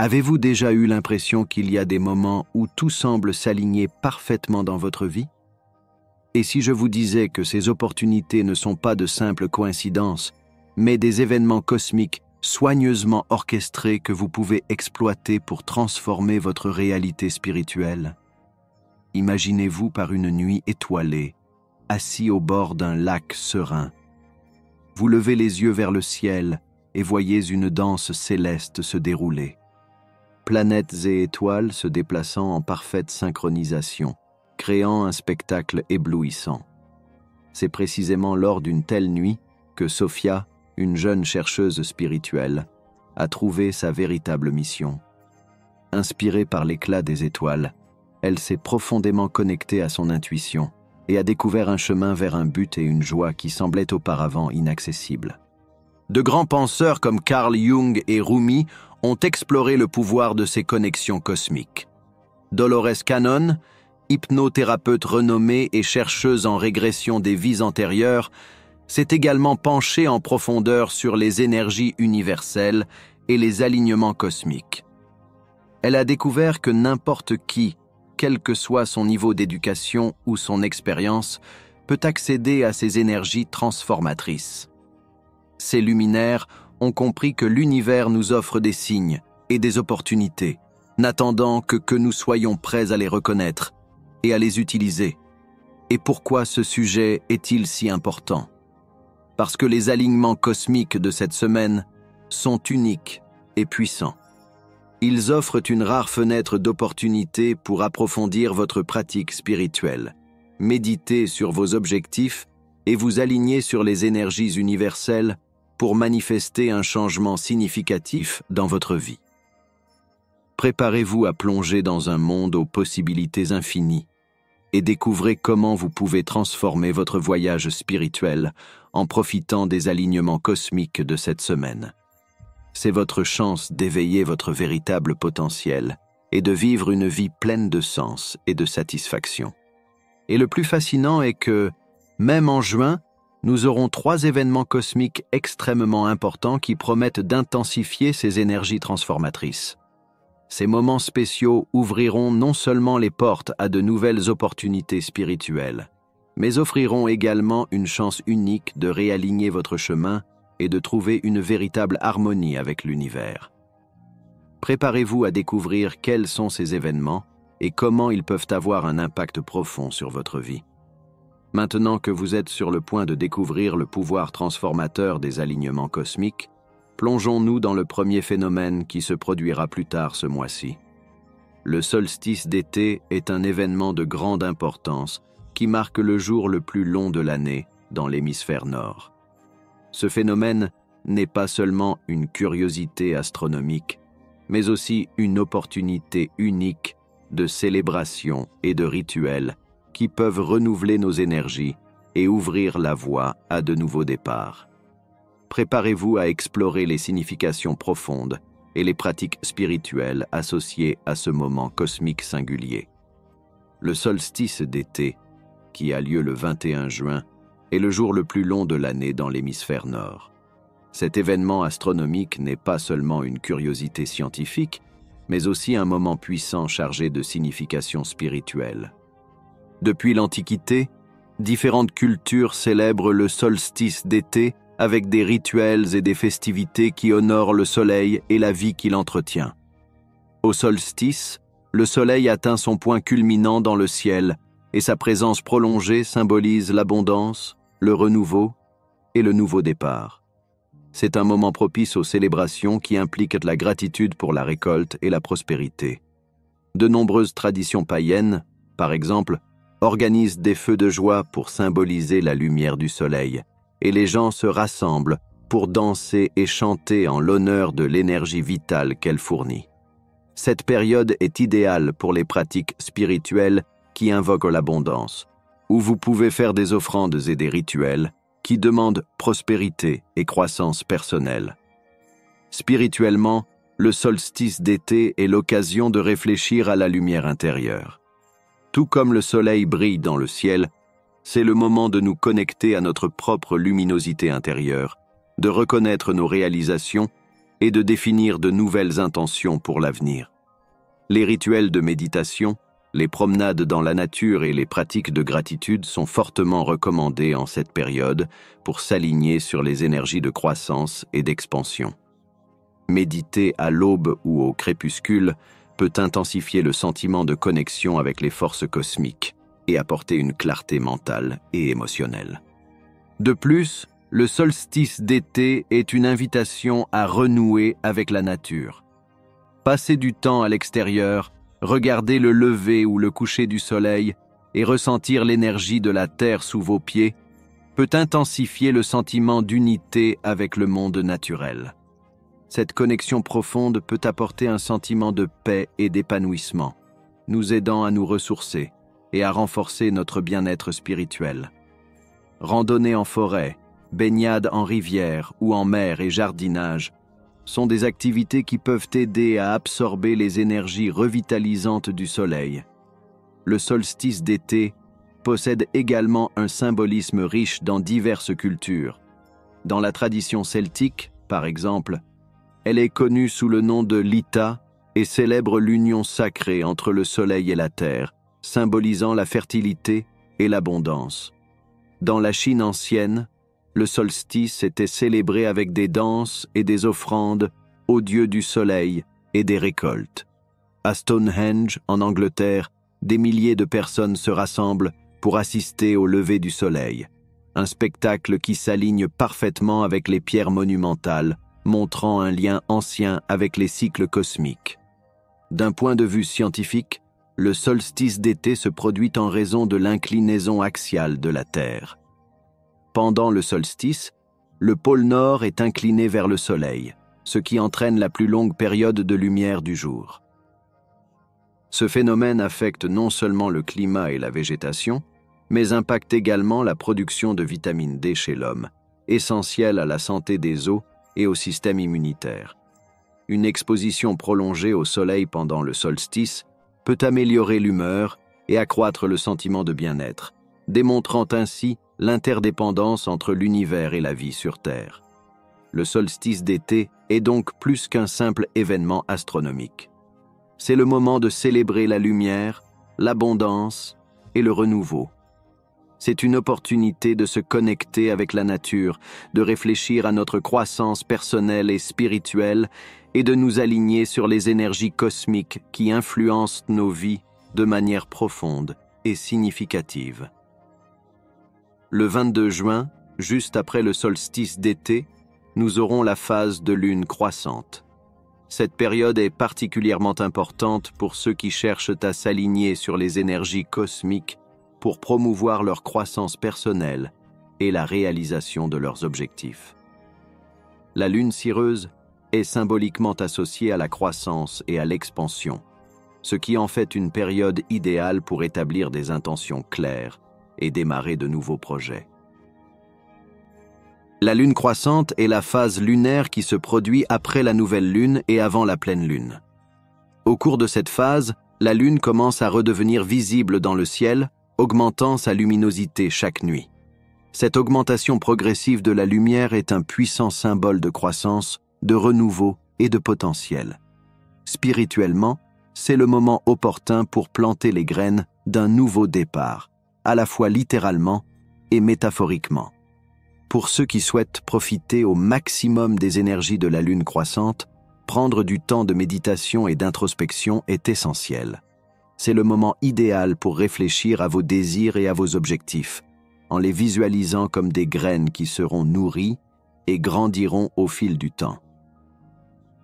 Avez-vous déjà eu l'impression qu'il y a des moments où tout semble s'aligner parfaitement dans votre vie? Et si je vous disais que ces opportunités ne sont pas de simples coïncidences, mais des événements cosmiques soigneusement orchestrés que vous pouvez exploiter pour transformer votre réalité spirituelle? Imaginez-vous par une nuit étoilée, assis au bord d'un lac serein. Vous levez les yeux vers le ciel et voyez une danse céleste se dérouler. Planètes et étoiles se déplaçant en parfaite synchronisation, créant un spectacle éblouissant. C'est précisément lors d'une telle nuit que Sophia, une jeune chercheuse spirituelle, a trouvé sa véritable mission. Inspirée par l'éclat des étoiles, elle s'est profondément connectée à son intuition et a découvert un chemin vers un but et une joie qui semblaient auparavant inaccessibles. De grands penseurs comme Carl Jung et Rumi ont exploré le pouvoir de ces connexions cosmiques. Dolores Cannon, hypnothérapeute renommée et chercheuse en régression des vies antérieures, s'est également penchée en profondeur sur les énergies universelles et les alignements cosmiques. Elle a découvert que n'importe qui, quel que soit son niveau d'éducation ou son expérience, peut accéder à ces énergies transformatrices. Ces luminaires ont compris que l'univers nous offre des signes et des opportunités, n'attendant que nous soyons prêts à les reconnaître et à les utiliser. Et pourquoi ce sujet est-il si important? Parce que les alignements cosmiques de cette semaine sont uniques et puissants. Ils offrent une rare fenêtre d'opportunité pour approfondir votre pratique spirituelle, méditer sur vos objectifs et vous aligner sur les énergies universelles pour manifester un changement significatif dans votre vie. Préparez-vous à plonger dans un monde aux possibilités infinies et découvrez comment vous pouvez transformer votre voyage spirituel en profitant des alignements cosmiques de cette semaine. C'est votre chance d'éveiller votre véritable potentiel et de vivre une vie pleine de sens et de satisfaction. Et le plus fascinant est que, même en juin, nous aurons 3 événements cosmiques extrêmement importants qui promettent d'intensifier ces énergies transformatrices. Ces moments spéciaux ouvriront non seulement les portes à de nouvelles opportunités spirituelles, mais offriront également une chance unique de réaligner votre chemin et de trouver une véritable harmonie avec l'univers. Préparez-vous à découvrir quels sont ces événements et comment ils peuvent avoir un impact profond sur votre vie. Maintenant que vous êtes sur le point de découvrir le pouvoir transformateur des alignements cosmiques, plongeons-nous dans le premier phénomène qui se produira plus tard ce mois-ci. Le solstice d'été est un événement de grande importance qui marque le jour le plus long de l'année dans l'hémisphère nord. Ce phénomène n'est pas seulement une curiosité astronomique, mais aussi une opportunité unique de célébration et de rituels qui peuvent renouveler nos énergies et ouvrir la voie à de nouveaux départs. Préparez-vous à explorer les significations profondes et les pratiques spirituelles associées à ce moment cosmique singulier. Le solstice d'été, qui a lieu le 21 juin, est le jour le plus long de l'année dans l'hémisphère nord. Cet événement astronomique n'est pas seulement une curiosité scientifique, mais aussi un moment puissant chargé de signification spirituelle. Depuis l'Antiquité, différentes cultures célèbrent le solstice d'été avec des rituels et des festivités qui honorent le soleil et la vie qu'il entretient. Au solstice, le soleil atteint son point culminant dans le ciel et sa présence prolongée symbolise l'abondance, le renouveau et le nouveau départ. C'est un moment propice aux célébrations qui impliquent la gratitude pour la récolte et la prospérité. De nombreuses traditions païennes, par exemple, organisent des feux de joie pour symboliser la lumière du soleil, et les gens se rassemblent pour danser et chanter en l'honneur de l'énergie vitale qu'elle fournit. Cette période est idéale pour les pratiques spirituelles qui invoquent l'abondance, où vous pouvez faire des offrandes et des rituels qui demandent prospérité et croissance personnelle. Spirituellement, le solstice d'été est l'occasion de réfléchir à la lumière intérieure. Tout comme le soleil brille dans le ciel, c'est le moment de nous connecter à notre propre luminosité intérieure, de reconnaître nos réalisations et de définir de nouvelles intentions pour l'avenir. Les rituels de méditation, les promenades dans la nature et les pratiques de gratitude sont fortement recommandés en cette période pour s'aligner sur les énergies de croissance et d'expansion. Méditer à l'aube ou au crépuscule peut intensifier le sentiment de connexion avec les forces cosmiques et apporter une clarté mentale et émotionnelle. De plus, le solstice d'été est une invitation à renouer avec la nature. Passer du temps à l'extérieur, regarder le lever ou le coucher du soleil et ressentir l'énergie de la terre sous vos pieds peut intensifier le sentiment d'unité avec le monde naturel. Cette connexion profonde peut apporter un sentiment de paix et d'épanouissement, nous aidant à nous ressourcer et à renforcer notre bien-être spirituel. Randonnée en forêt, baignade en rivière ou en mer et jardinage sont des activités qui peuvent aider à absorber les énergies revitalisantes du soleil. Le solstice d'été possède également un symbolisme riche dans diverses cultures. Dans la tradition celtique, par exemple, elle est connue sous le nom de l'Ita et célèbre l'union sacrée entre le soleil et la terre, symbolisant la fertilité et l'abondance. Dans la Chine ancienne, le solstice était célébré avec des danses et des offrandes aux dieux du soleil et des récoltes. À Stonehenge, en Angleterre, des milliers de personnes se rassemblent pour assister au lever du soleil, un spectacle qui s'aligne parfaitement avec les pierres monumentales, montrant un lien ancien avec les cycles cosmiques. D'un point de vue scientifique, le solstice d'été se produit en raison de l'inclinaison axiale de la Terre. Pendant le solstice, le pôle Nord est incliné vers le Soleil, ce qui entraîne la plus longue période de lumière du jour. Ce phénomène affecte non seulement le climat et la végétation, mais impacte également la production de vitamine D chez l'homme, essentielle à la santé des os et au système immunitaire. Une exposition prolongée au soleil pendant le solstice peut améliorer l'humeur et accroître le sentiment de bien-être, démontrant ainsi l'interdépendance entre l'univers et la vie sur Terre. Le solstice d'été est donc plus qu'un simple événement astronomique. C'est le moment de célébrer la lumière, l'abondance et le renouveau. C'est une opportunité de se connecter avec la nature, de réfléchir à notre croissance personnelle et spirituelle et de nous aligner sur les énergies cosmiques qui influencent nos vies de manière profonde et significative. Le 22 juin, juste après le solstice d'été, nous aurons la phase de lune croissante. Cette période est particulièrement importante pour ceux qui cherchent à s'aligner sur les énergies cosmiques pour promouvoir leur croissance personnelle et la réalisation de leurs objectifs. La lune cireuse est symboliquement associée à la croissance et à l'expansion, ce qui en fait une période idéale pour établir des intentions claires et démarrer de nouveaux projets. La lune croissante est la phase lunaire qui se produit après la nouvelle lune et avant la pleine lune. Au cours de cette phase, la lune commence à redevenir visible dans le ciel, augmentant sa luminosité chaque nuit. Cette augmentation progressive de la lumière est un puissant symbole de croissance, de renouveau et de potentiel. Spirituellement, c'est le moment opportun pour planter les graines d'un nouveau départ, à la fois littéralement et métaphoriquement. Pour ceux qui souhaitent profiter au maximum des énergies de la lune croissante, prendre du temps de méditation et d'introspection est essentiel. C'est le moment idéal pour réfléchir à vos désirs et à vos objectifs, en les visualisant comme des graines qui seront nourries et grandiront au fil du temps.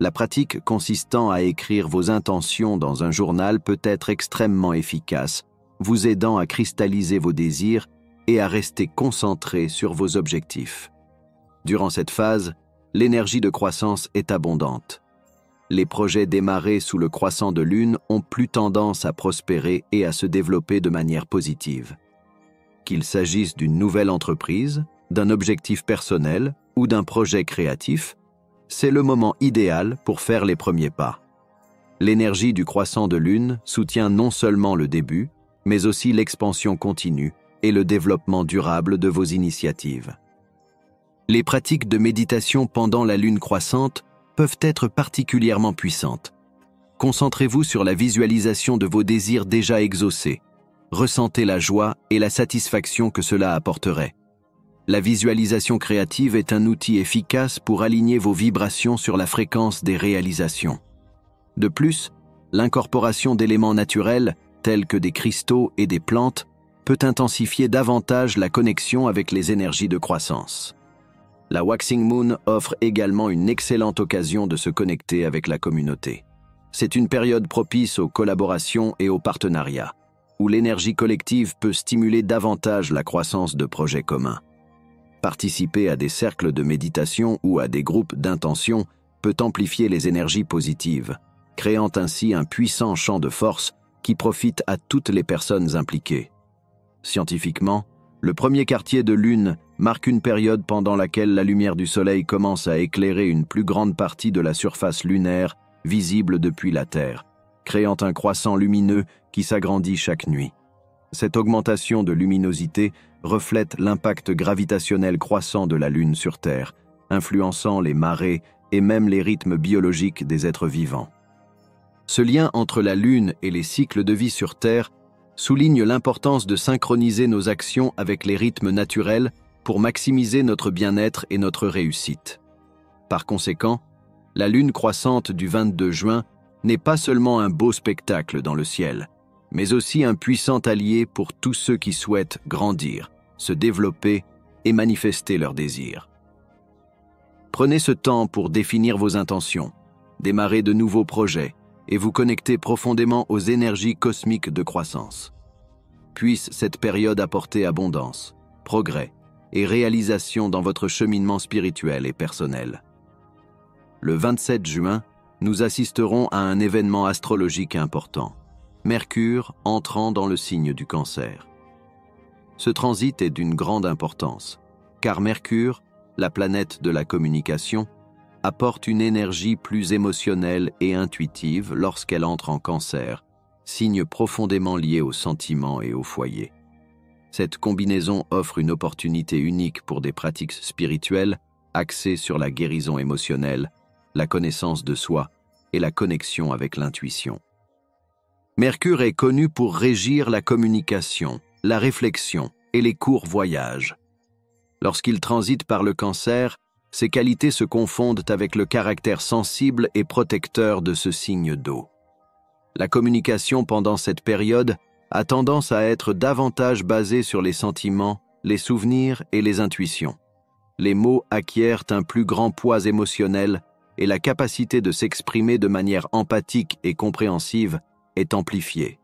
La pratique consistant à écrire vos intentions dans un journal peut être extrêmement efficace, vous aidant à cristalliser vos désirs et à rester concentré sur vos objectifs. Durant cette phase, l'énergie de croissance est abondante. Les projets démarrés sous le croissant de lune ont plus tendance à prospérer et à se développer de manière positive. Qu'il s'agisse d'une nouvelle entreprise, d'un objectif personnel ou d'un projet créatif, c'est le moment idéal pour faire les premiers pas. L'énergie du croissant de lune soutient non seulement le début, mais aussi l'expansion continue et le développement durable de vos initiatives. Les pratiques de méditation pendant la lune croissante peuvent être particulièrement puissantes. Concentrez-vous sur la visualisation de vos désirs déjà exaucés. Ressentez la joie et la satisfaction que cela apporterait. La visualisation créative est un outil efficace pour aligner vos vibrations sur la fréquence des réalisations. De plus, l'incorporation d'éléments naturels, tels que des cristaux et des plantes, peut intensifier davantage la connexion avec les énergies de croissance. La Waxing Moon offre également une excellente occasion de se connecter avec la communauté. C'est une période propice aux collaborations et aux partenariats, où l'énergie collective peut stimuler davantage la croissance de projets communs. Participer à des cercles de méditation ou à des groupes d'intention peut amplifier les énergies positives, créant ainsi un puissant champ de force qui profite à toutes les personnes impliquées. Scientifiquement, le premier quartier de lune marque une période pendant laquelle la lumière du soleil commence à éclairer une plus grande partie de la surface lunaire visible depuis la Terre, créant un croissant lumineux qui s'agrandit chaque nuit. Cette augmentation de luminosité reflète l'impact gravitationnel croissant de la Lune sur Terre, influençant les marées et même les rythmes biologiques des êtres vivants. Ce lien entre la Lune et les cycles de vie sur Terre souligne l'importance de synchroniser nos actions avec les rythmes naturels pour maximiser notre bien-être et notre réussite. Par conséquent, la Lune croissante du 22 juin n'est pas seulement un beau spectacle dans le ciel, mais aussi un puissant allié pour tous ceux qui souhaitent grandir, se développer et manifester leurs désirs. Prenez ce temps pour définir vos intentions, démarrer de nouveaux projets et vous connecter profondément aux énergies cosmiques de croissance. Puisse cette période apporter abondance, progrès et réalisation dans votre cheminement spirituel et personnel. Le 27 juin, nous assisterons à un événement astrologique important, Mercure entrant dans le signe du Cancer. Ce transit est d'une grande importance, car Mercure, la planète de la communication, apporte une énergie plus émotionnelle et intuitive lorsqu'elle entre en Cancer, signe profondément lié aux sentiments et au foyer. Cette combinaison offre une opportunité unique pour des pratiques spirituelles axées sur la guérison émotionnelle, la connaissance de soi et la connexion avec l'intuition. Mercure est connu pour régir la communication, la réflexion et les courts voyages. Lorsqu'il transite par le Cancer, ses qualités se confondent avec le caractère sensible et protecteur de ce signe d'eau. La communication pendant cette période a tendance à être davantage basée sur les sentiments, les souvenirs et les intuitions. Les mots acquièrent un plus grand poids émotionnel et la capacité de s'exprimer de manière empathique et compréhensive est amplifiée.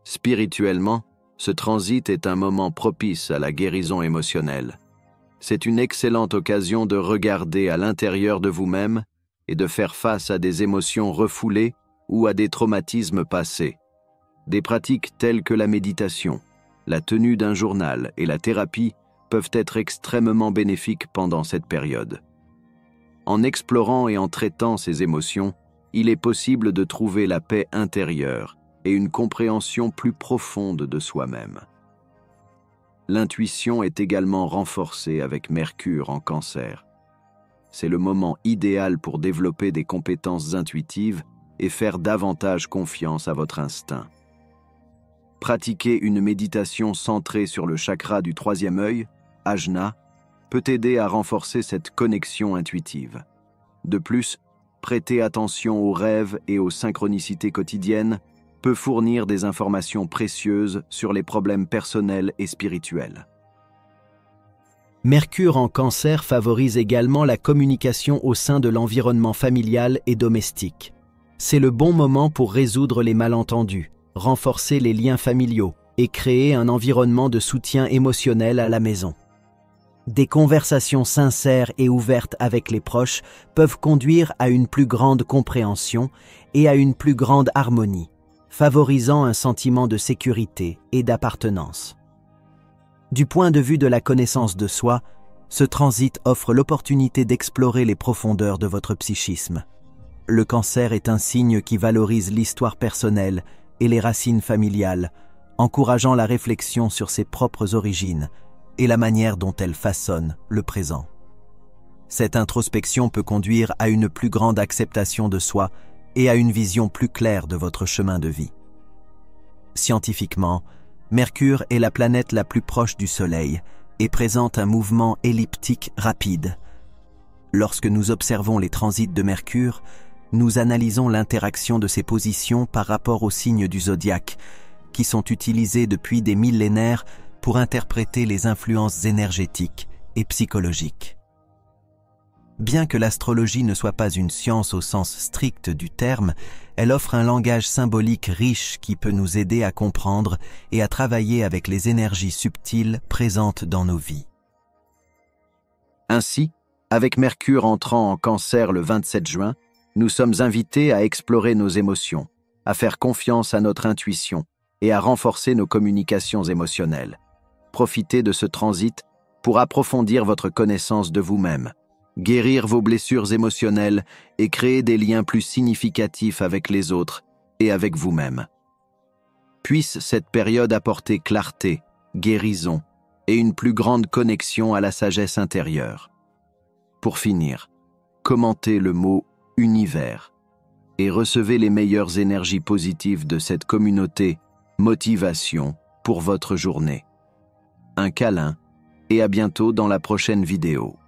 Spirituellement, ce transit est un moment propice à la guérison émotionnelle. C'est une excellente occasion de regarder à l'intérieur de vous-même et de faire face à des émotions refoulées ou à des traumatismes passés. Des pratiques telles que la méditation, la tenue d'un journal et la thérapie peuvent être extrêmement bénéfiques pendant cette période. En explorant et en traitant ces émotions, il est possible de trouver la paix intérieure et une compréhension plus profonde de soi-même. L'intuition est également renforcée avec Mercure en Cancer. C'est le moment idéal pour développer des compétences intuitives et faire davantage confiance à votre instinct. Pratiquer une méditation centrée sur le chakra du troisième œil, Ajna, peut aider à renforcer cette connexion intuitive. De plus, prêter attention aux rêves et aux synchronicités quotidiennes peut fournir des informations précieuses sur les problèmes personnels et spirituels. Mercure en Cancer favorise également la communication au sein de l'environnement familial et domestique. C'est le bon moment pour résoudre les malentendus, renforcer les liens familiaux et créer un environnement de soutien émotionnel à la maison. Des conversations sincères et ouvertes avec les proches peuvent conduire à une plus grande compréhension et à une plus grande harmonie, favorisant un sentiment de sécurité et d'appartenance. Du point de vue de la connaissance de soi, ce transit offre l'opportunité d'explorer les profondeurs de votre psychisme. Le Cancer est un signe qui valorise l'histoire personnelle et les racines familiales, encourageant la réflexion sur ses propres origines et la manière dont elles façonnent le présent. Cette introspection peut conduire à une plus grande acceptation de soi et à une vision plus claire de votre chemin de vie. Scientifiquement, Mercure est la planète la plus proche du Soleil et présente un mouvement elliptique rapide. Lorsque nous observons les transits de Mercure, nous analysons l'interaction de ces positions par rapport aux signes du zodiaque, qui sont utilisés depuis des millénaires pour interpréter les influences énergétiques et psychologiques. Bien que l'astrologie ne soit pas une science au sens strict du terme, elle offre un langage symbolique riche qui peut nous aider à comprendre et à travailler avec les énergies subtiles présentes dans nos vies. Ainsi, avec Mercure entrant en Cancer le 27 juin, nous sommes invités à explorer nos émotions, à faire confiance à notre intuition et à renforcer nos communications émotionnelles. Profitez de ce transit pour approfondir votre connaissance de vous-même, guérir vos blessures émotionnelles et créer des liens plus significatifs avec les autres et avec vous-même. Puisse cette période apporter clarté, guérison et une plus grande connexion à la sagesse intérieure. Pour finir, commentez le mot « univers » et recevez les meilleures énergies positives de cette communauté motivation pour votre journée. Un câlin et à bientôt dans la prochaine vidéo.